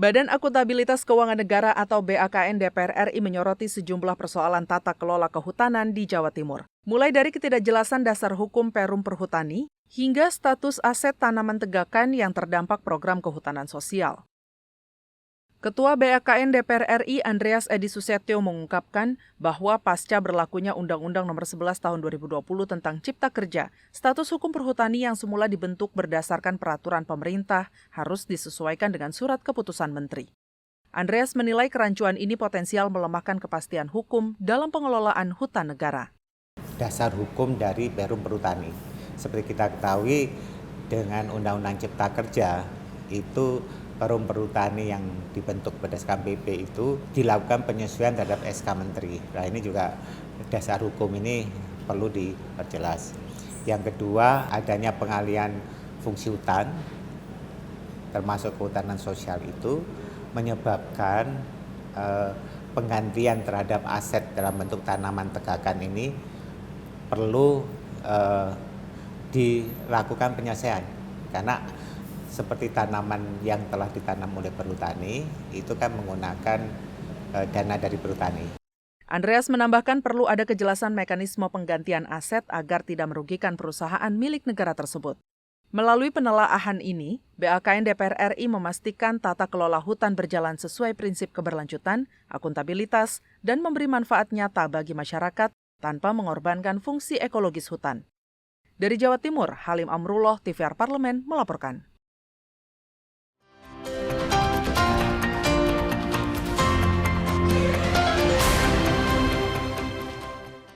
Badan Akuntabilitas Keuangan Negara atau BAKN DPR RI menyoroti sejumlah persoalan tata kelola kehutanan di Jawa Timur. Mulai dari ketidakjelasan dasar hukum Perum Perhutani hingga status aset tanaman tegakan yang terdampak program kehutanan sosial. Ketua BAKN DPR RI Andreas Edi Susetio mengungkapkan bahwa pasca berlakunya Undang-Undang Nomor 11 Tahun 2020 tentang Cipta Kerja, status hukum perhutani yang semula dibentuk berdasarkan peraturan pemerintah harus disesuaikan dengan surat keputusan menteri. Andreas menilai kerancuan ini potensial melemahkan kepastian hukum dalam pengelolaan hutan negara. Dasar hukum dari Perum Perhutani. Seperti kita ketahui dengan Undang-Undang Cipta Kerja itu Perum Perhutani yang dibentuk berdasarkan PP itu dilakukan penyesuaian terhadap SK Menteri. Nah ini juga dasar hukum ini perlu diperjelas. Yang kedua adanya pengalihan fungsi hutan termasuk kehutanan sosial itu menyebabkan penggantian terhadap aset dalam bentuk tanaman tegakan ini perlu dilakukan penyelesaian karena seperti tanaman yang telah ditanam oleh perhutani itu kan menggunakan dana dari perhutani. Andreas menambahkan perlu ada kejelasan mekanisme penggantian aset agar tidak merugikan perusahaan milik negara tersebut. Melalui penelaahan ini, BAKN DPR RI memastikan tata kelola hutan berjalan sesuai prinsip keberlanjutan, akuntabilitas, dan memberi manfaat nyata bagi masyarakat tanpa mengorbankan fungsi ekologis hutan. Dari Jawa Timur, Halim Amrullah, TVR Parlemen, melaporkan.